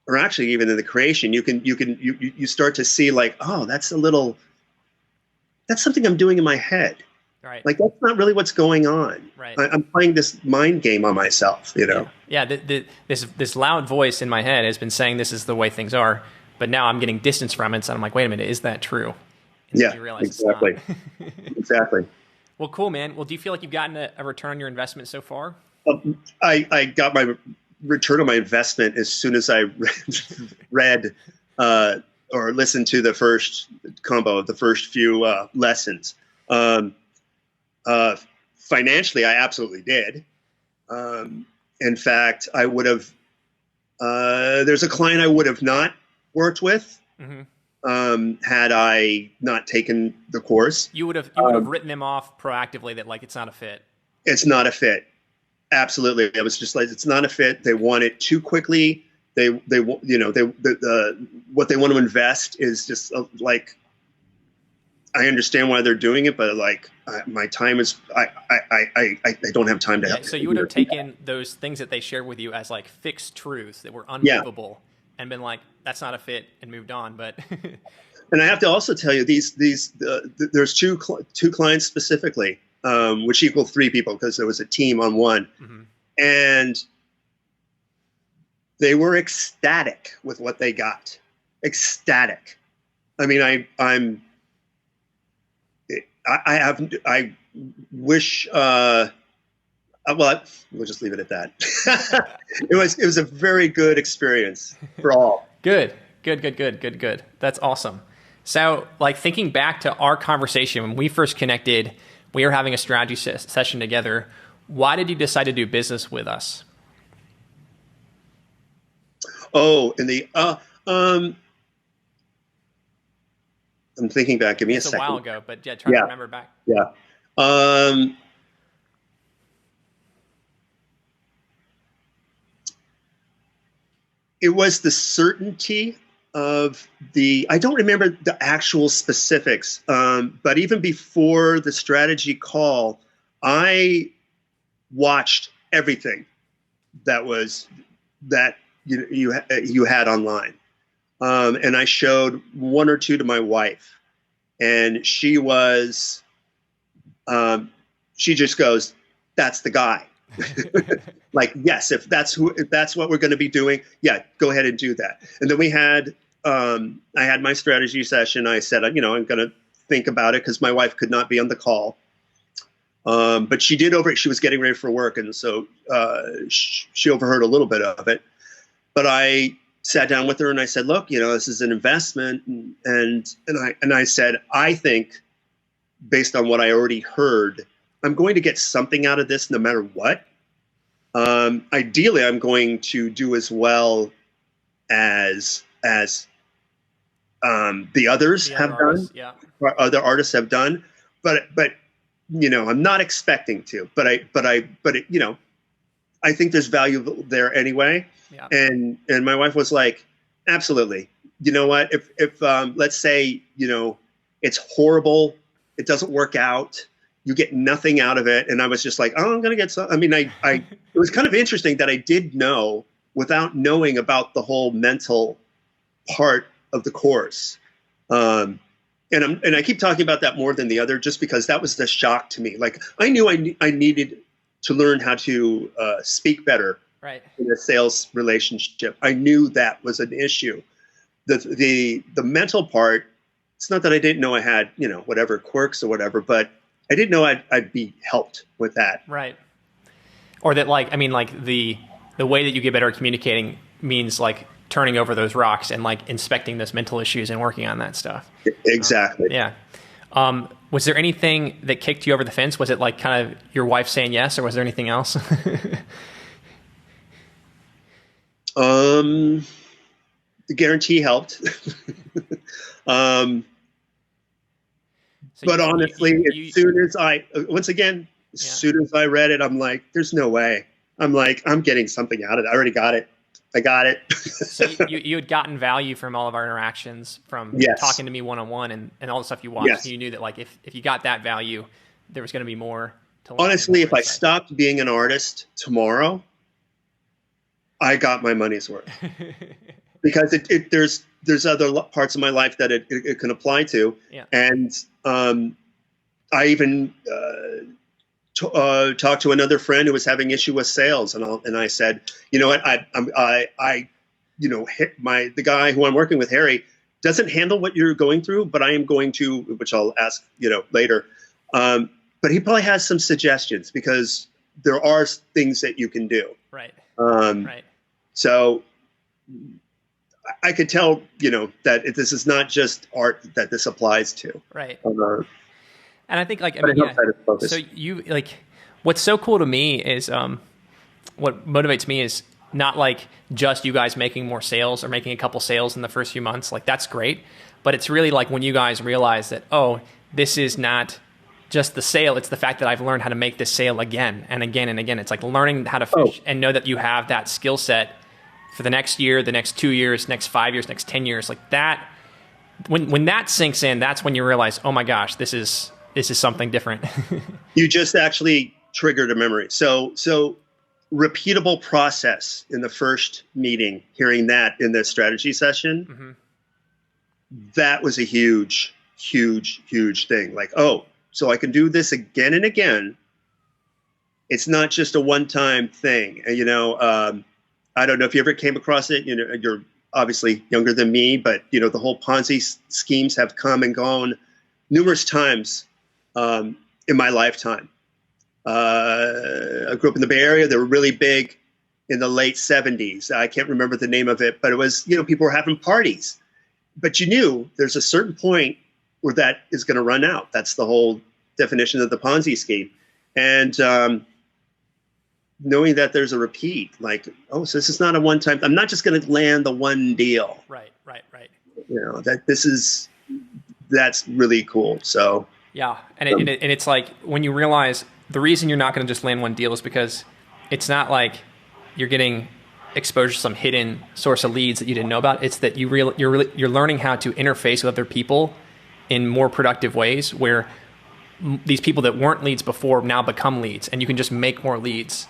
or actually even in the creation. You start to see, like, oh, that's something I'm doing in my head. Right. Like, that's not really what's going on. Right. I'm playing this mind game on myself, you know? Yeah. This loud voice in my head has been saying this is the way things are, but now I'm getting distance from it. So I'm like, wait a minute, is that true? And yeah, you realize exactly. It's not. Exactly. Well, cool, man. Well, do you feel like you've gotten a return on your investment so far? I got my return on my investment as soon as I read or listened to the first combo, the first few lessons. Financially, I absolutely did. In fact, I would have, there's a client I would have not worked with, mm-hmm. had I not taken the course. You would have written them off proactively that like it's not a fit. It's not a fit. Absolutely. I was just like, it's not a fit. They want it too quickly. What they want to invest is just like, I understand why they're doing it, but like my time is, I don't have time to help. So you would have taken those things that they shared with you as like fixed truths that were unmovable and been like, that's not a fit and moved on. But and I have to also tell you there's two clients specifically, which equal 3 people because there was a team on one, and they were ecstatic with what they got. Ecstatic. I mean, I wish, well, we'll just leave it at that. It was a very good experience for all. Good. That's awesome. So like thinking back to our conversation, when we first connected, we were having a strategy session together. Why did you decide to do business with us? Oh, I'm thinking back. Give me a second. It's a while ago, but try to remember back. Yeah. It was the certainty of I don't remember the actual specifics, but even before the strategy call, I watched everything that you had online. And I showed 1 or 2 to my wife, and she was, she just goes, "That's the guy." Like, yes, if that's what we're going to be doing, yeah, go ahead and do that. And then I had my strategy session. I said, I'm going to think about it because my wife could not be on the call. But she was getting ready for work. And so she overheard a little bit of it, but I sat down with her and I said, look, this is an investment. And I said, I think based on what I already heard, I'm going to get something out of this no matter what. Ideally, I'm going to do as well as the others have done, other artists have done, but I'm not expecting to, but I think there's value there anyway. Yeah. And my wife was like, absolutely. You know what? If let's say, it's horrible, it doesn't work out, you get nothing out of it. And I was just like, oh, I'm going to get some. I mean, it was kind of interesting that I did know without knowing about the whole mental part of the course. And I keep talking about that more than the other, just because that was the shock to me. Like, I knew I needed to learn how to speak better in a sales relationship. I knew that was an issue. The mental part, it's not that I didn't know I had, whatever quirks or whatever, but I didn't know I'd be helped with that. Right. Or that the way that you get better at communicating means like turning over those rocks and like inspecting those mental issues and working on that stuff. Exactly. Yeah. Was there anything that kicked you over the fence? Was it like kind of your wife saying yes, or was there anything else? The guarantee helped. But honestly, as soon as I read it, I'm like, there's no way. I'm like, I'm getting something out of it. I already got it. I got it. So you had gotten value from all of our interactions, from talking to me one-on-one and all the stuff you watched. Yes. You knew that like if you got that value, there was going to be more to learn. Honestly, if I stopped being an artist tomorrow, I got my money's worth. Because there's other parts of my life that it can apply to. Yeah. And I even talked to another friend who was having issue with sales, and I said, you know what, the guy who I'm working with, Harry, doesn't handle what you're going through, but I am going to, which I'll ask later. But he probably has some suggestions, because there are things that you can do. Right. Right. So I could tell, that this is not just art that this applies to. Right. And I think so you what's so cool to me is, what motivates me is not like just you guys making more sales or making a couple sales in the first few months. Like that's great. But it's really like when you guys realize that, oh, this is not just the sale. It's the fact that I've learned how to make this sale again and again and again. It's like learning how to fish and know that you have that skill set for the next year, the next 2 years, next 5 years, next 10 years. Like that, when that sinks in, that's when you realize, oh my gosh, this is something different. You just actually triggered a memory. So repeatable process in the first meeting, hearing that in the strategy session, that was a huge thing. Like, oh, so I can do this again and again. It's not just a one-time thing. And, I don't know if you ever came across it. You're obviously younger than me, but the whole Ponzi schemes have come and gone numerous times in my lifetime. I grew up in the Bay Area. They were really big in the late 70s. I can't remember the name of it, but it was, people were having parties. But you knew there's a certain point where that is going to run out. That's the whole definition of the Ponzi scheme. And knowing that there's a repeat, like, oh, so this is not a one-time. I'm not just going to land the one deal. Right. That's really cool. So yeah, and it's like when you realize the reason you're not going to just land one deal is because it's not like you're getting exposure to some hidden source of leads that you didn't know about. It's that you're learning how to interface with other people in more productive ways, where these people that weren't leads before now become leads, and you can just make more leads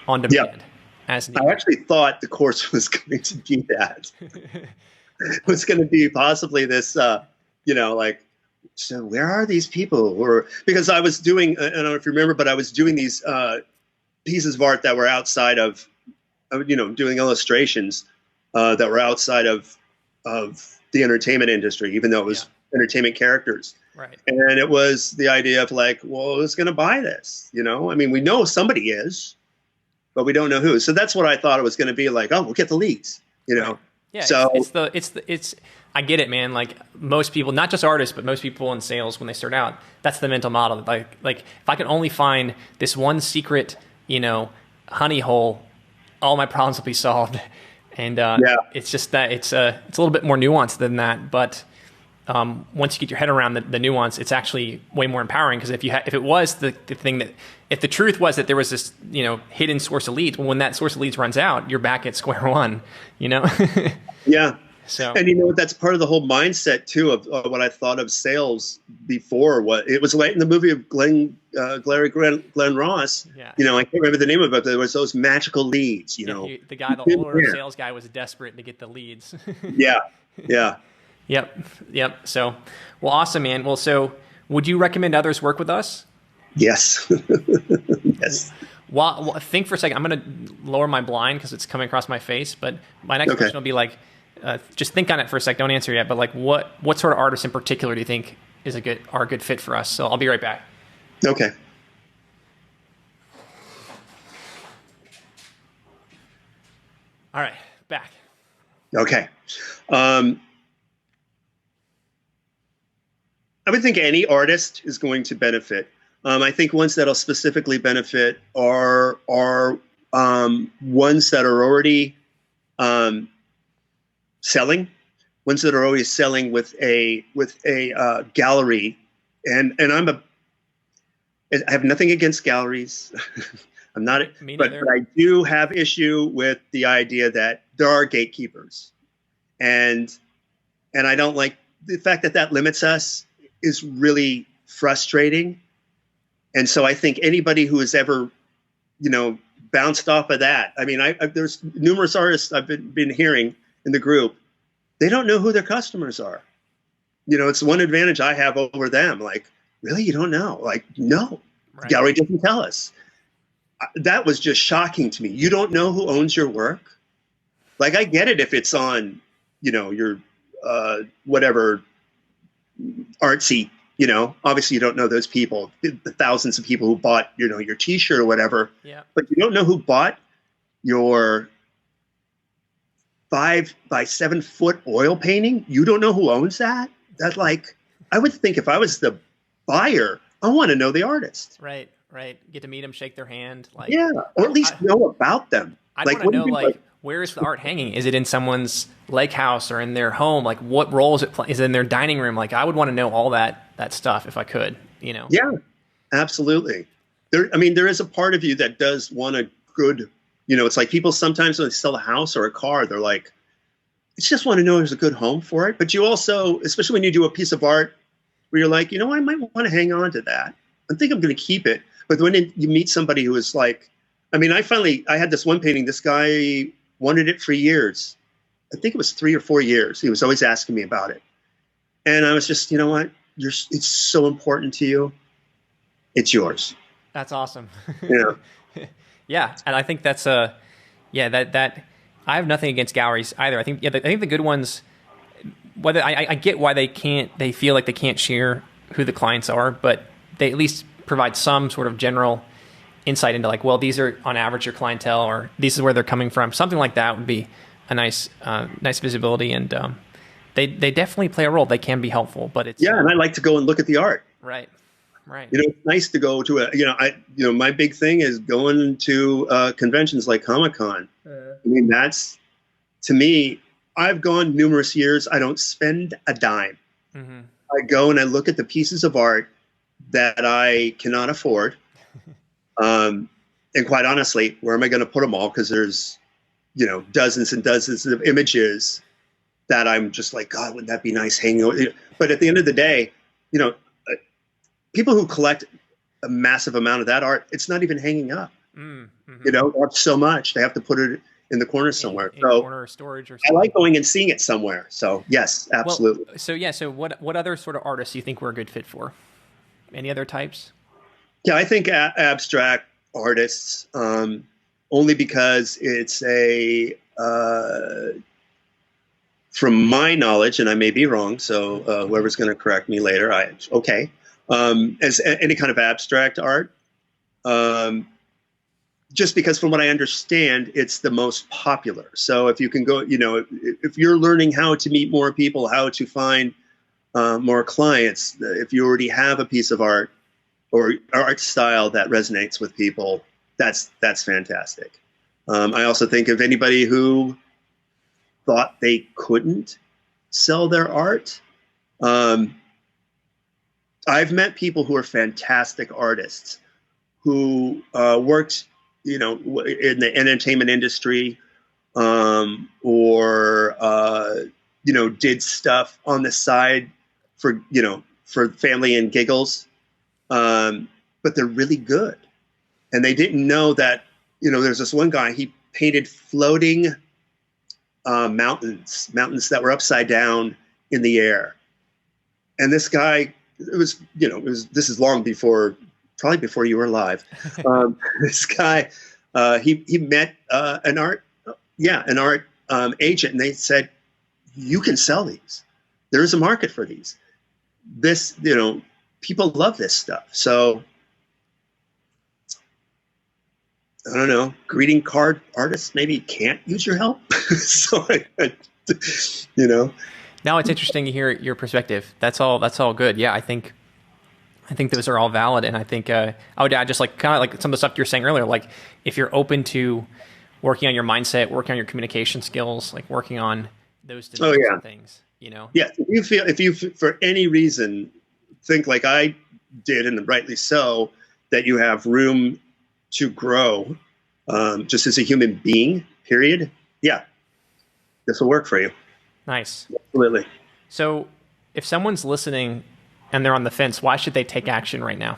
on demand. As needed. I actually thought the course was going to do that. It was going to be possibly this, so where are these people? Or because I was doing, I don't know if you remember, but I was doing these pieces of art that were outside of, doing illustrations that were outside of the entertainment industry, even though it was entertainment characters. Right. And it was the idea of like, well, who's going to buy this? We know somebody is, but we don't know who. So that's what I thought it was going to be like. Oh, we'll get the leads, Right. Yeah. So it's I get it, man. Like most people, not just artists, but most people in sales, when they start out, that's the mental model. Like if I can only find this one secret, honey hole, all my problems will be solved. And it's just that it's a little bit more nuanced than that. But once you get your head around the nuance, it's actually way more empowering. Because if it was the thing that, if the truth was that there was this hidden source of leads, well, when that source of leads runs out, you're back at square one. Yeah. So, and that's part of the whole mindset too of what I thought of sales before. What it was like in the movie of Glenn Ross. Yeah. I can't remember the name of it, but there was those magical leads. The older sales guy was desperate to get the leads. Yeah. Yep. So, well, awesome, man. Well, so would you recommend others work with us? Yes. Yes. Well, think for a second. I'm going to lower my blind because it's coming across my face. But my next question will be like, just think on it for a sec. Don't answer yet. But like, what sort of artists in particular do you think are a good fit for us? So I'll be right back. Okay. All right, back. Okay. I would think any artist is going to benefit. I think ones that'll specifically benefit are ones that are already selling, ones that are always selling with a gallery, and I have nothing against galleries. I'm not, but I do have issue with the idea that there are gatekeepers, and I don't like the fact that limits us. Is really frustrating. And so I think anybody who has ever, bounced off of that. I mean, there's numerous artists I've been hearing in the group. They don't know who their customers are. It's one advantage I have over them. Like, really? You don't know? Like, no, right. The gallery doesn't tell us. That was just shocking to me. You don't know who owns your work? Like, I get it if it's on, your whatever, artsy, obviously you don't know those people, the thousands of people who bought, your t-shirt or whatever, but you don't know who bought your 5 by 7 foot oil painting. You don't know who owns that. That, like, I would think if I was the buyer, I want to know the artist. Right. Get to meet them, shake their hand. Like, or at least know about them. I want to know, like, Where is the art hanging? Is it in someone's lake house or in their home? Like, what role is it playing? Is it in their dining room? Like, I would want to know all that stuff if I could, you know? Yeah, absolutely. There is a part of you that does want a good, it's like people sometimes when they sell a house or a car, they're like, I just want to know there's a good home for it. But you also, especially when you do a piece of art where you're like, I might want to hang on to that. I think I'm going to keep it. But when you meet somebody who is like, I had this one painting, this guy wanted it for years. I think it was 3 or 4 years. He was always asking me about it. And I was just, you know what? It's so important to you. It's yours. That's awesome. Yeah. Yeah. And I think that's that I have nothing against galleries either. I think the good ones, whether I get why they feel like they can't share who the clients are, but they at least provide some sort of general insight into like, well, these are on average your clientele, or this is where they're coming from. Something like that would be a nice visibility, and they definitely play a role. They can be helpful, but it's and I like to go and look at the art. Right. It's nice to go to my big thing is going to conventions like Comic-Con. That's, to me, I've gone numerous years. I don't spend a dime. Mm-hmm. I go and I look at the pieces of art that I cannot afford. And quite honestly, where am I going to put them all? Because there's, dozens and dozens of images that I'm just like, God, wouldn't that be nice hanging? But at the end of the day, people who collect a massive amount of that art, it's not even hanging up. Mm-hmm. That's so much. They have to put it in the corner somewhere. In corner storage or something. I like going and seeing it somewhere. So yes, absolutely. Well, so what other sort of artists do you think we're a good fit for? Any other types? Yeah, I think abstract artists, only because it's from my knowledge, and I may be wrong, so whoever's going to correct me later, as any kind of abstract art, just because from what I understand, it's the most popular. So if you can go, if you're learning how to meet more people, how to find more clients, if you already have a piece of art or art style that resonates with people, that's fantastic. I also think of anybody who thought they couldn't sell their art. I've met people who are fantastic artists who worked, in the entertainment industry, or did stuff on the side for family and giggles. But they're really good. And they didn't know that, there's this one guy, he painted floating mountains that were upside down in the air. And this guy, this is long before, probably before you were alive. This guy, he met an art agent, and they said, you can sell these. There is a market for these. People love this stuff. So I don't know, greeting card artists maybe can't use your help. So, Now it's interesting to hear your perspective. That's all good. Yeah, I think those are all valid, and I think I would add just like kind of like some of the stuff you were saying earlier. Like if you're open to working on your mindset, working on your communication skills, like working on those things. Yeah, if you for any reason think like I did, and rightly so, that you have room to grow, just as a human being. Period. Yeah, this will work for you. Nice. Absolutely. So if someone's listening and they're on the fence, why should they take action right now?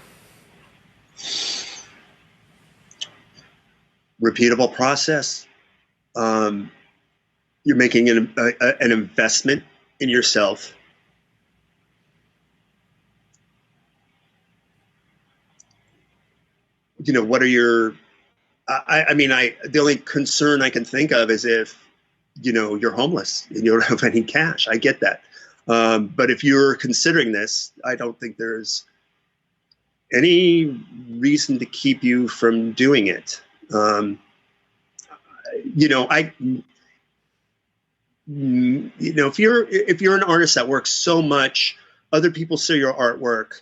Repeatable process. You're making an investment in yourself. What are your, the only concern I can think of is if, you're homeless and you don't have any cash. I get that. But if you're considering this, I don't think there's any reason to keep you from doing it. If you're an artist that works so much, other people see your artwork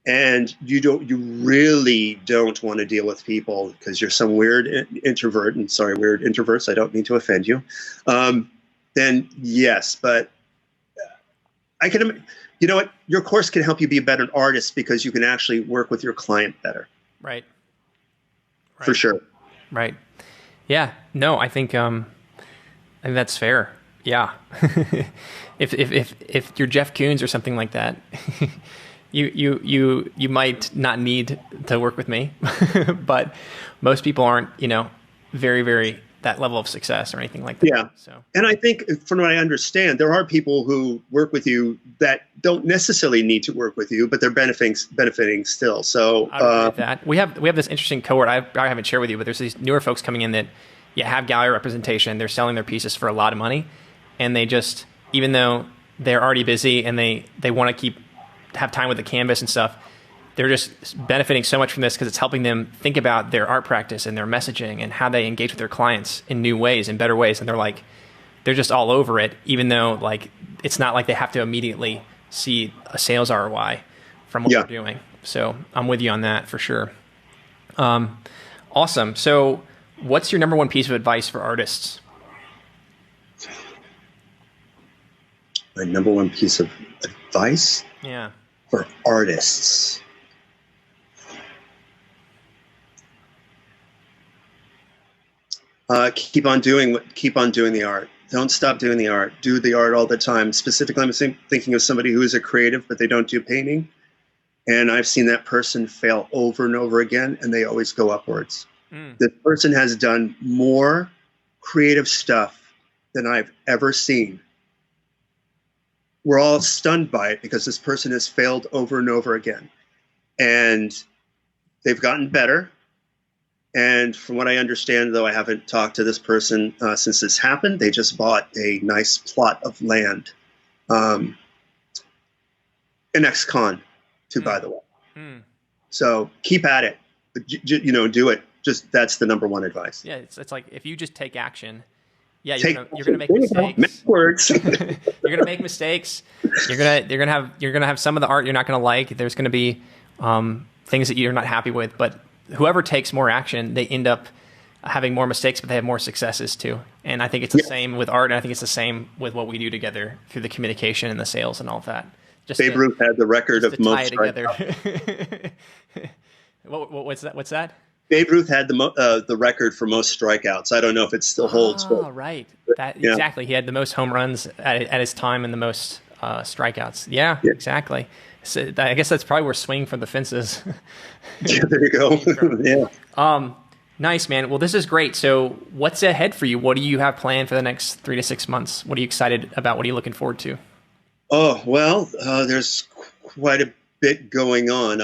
and you really don't want to deal with people because you're some weird introvert, and sorry, weird introverts, I don't mean to offend you, then yes, but I can, you know what, your course can help you be a better artist because you can actually work with your client better. Right. For sure. Right. Yeah. No, I think that's fair. Yeah. if you're Jeff Koons or something like that, you might not need to work with me, but most people aren't, very, very that level of success or anything like that. Yeah. So, and I think from what I understand, there are people who work with you that don't necessarily need to work with you, but they're benefiting still. So I agree with that. We have this interesting cohort I haven't shared with you, but there's these newer folks coming in that have gallery representation. They're selling their pieces for a lot of money, and they just, even though they're already busy and they want to have time with the canvas and stuff, they're just benefiting so much from this because it's helping them think about their art practice and their messaging and how they engage with their clients in new ways, in better ways. And they're just all over it, even though it's not like they have to immediately see a sales ROI from what they're doing. So I'm with you on that for sure. Awesome. So what's your number one piece of advice for artists? My number one piece of advice? Yeah. For artists. Keep on doing the art. Don't stop doing the art. Do the art all the time. Specifically, I'm thinking of somebody who is a creative, but they don't do painting. And I've seen that person fail over and over again, and they always go upwards. The person has done more creative stuff than I've ever seen. We're all stunned by it because this person has failed over and over again. And they've gotten better. And from what I understand, though I haven't talked to this person since this happened, they just bought a nice plot of land in ex-con, too, by the way. So keep at it. Do it. Just that's the number one advice. Yeah, it's like if you just take action, you're gonna make mistakes. Words. You're gonna make mistakes. You're gonna have some of the art you're not gonna like. There's gonna be things that you're not happy with, but whoever takes more action, they end up having more mistakes, but they have more successes too. And I think it's the same with art, and I think it's the same with what we do together through the communication and the sales and all of that. Babe Ruth had the record of most strikeouts. What's that? Babe Ruth had the record for most strikeouts. I don't know if it still holds. Oh, right. Exactly. He had the most home runs at his time and the most strikeouts. Yeah, exactly. So I guess that's probably where Swing for the Fences. Yeah, there you go. Yeah. Nice, man. Well, this is great. So what's ahead for you? What do you have planned for the next 3 to 6 months? What are you excited about? What are you looking forward to? Oh, well, there's quite a bit going on.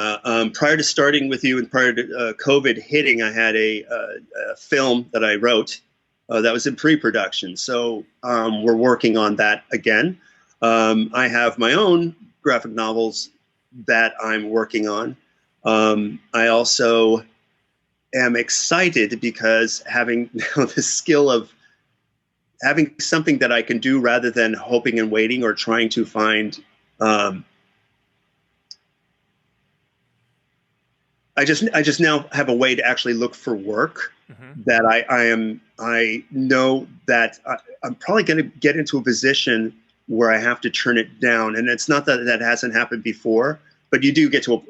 Prior to starting with you and prior to COVID hitting, I had a film that I wrote that was in pre-production. So we're working on that again. I have my own graphic novels that I'm working on. I also am excited because having now the skill of having something that I can do rather than hoping and waiting or trying to find. I just now have a way to actually look for work that I know that I'm probably going to get into a position where I have to turn it down. And it's not that hasn't happened before, but you do get to,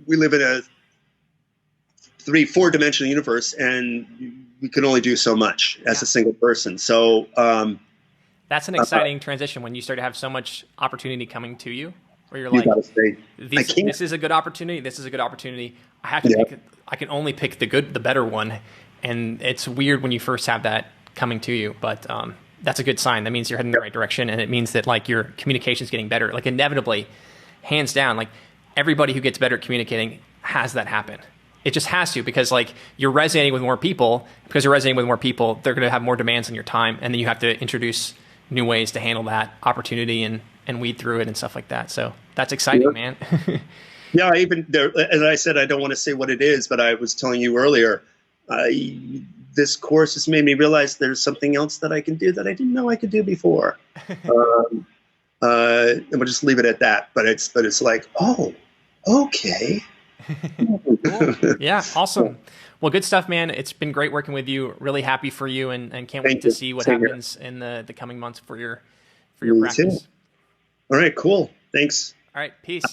we live in a 3-4 dimensional universe and we can only do so much as a single person. So that's an exciting transition when you start to have so much opportunity coming to you. Where you're like, this is a good opportunity. This is a good opportunity. I have to pick. I can only pick the better one, and it's weird when you first have that coming to you. But that's a good sign. That means you're heading in the right direction, and it means that like your communication is getting better. Like inevitably, hands down, like everybody who gets better at communicating has that happen. It just has to because like you're resonating with more people. Because you're resonating with more people, they're going to have more demands on your time, and then you have to introduce new ways to handle that opportunity and weed through it and stuff like that. So that's exciting, man. Yeah, as I said, I don't want to say what it is, but I was telling you earlier, this course has made me realize there's something else that I can do that I didn't know I could do before. And we'll just leave it at that. But it's like, oh, Okay. Cool. Yeah, awesome. Well, good stuff, man. It's been great working with you. Really happy for you, and can't wait Thank to you. see what Same here. happens in the coming months for your Me too. practice. All right, cool. Thanks. All right, peace.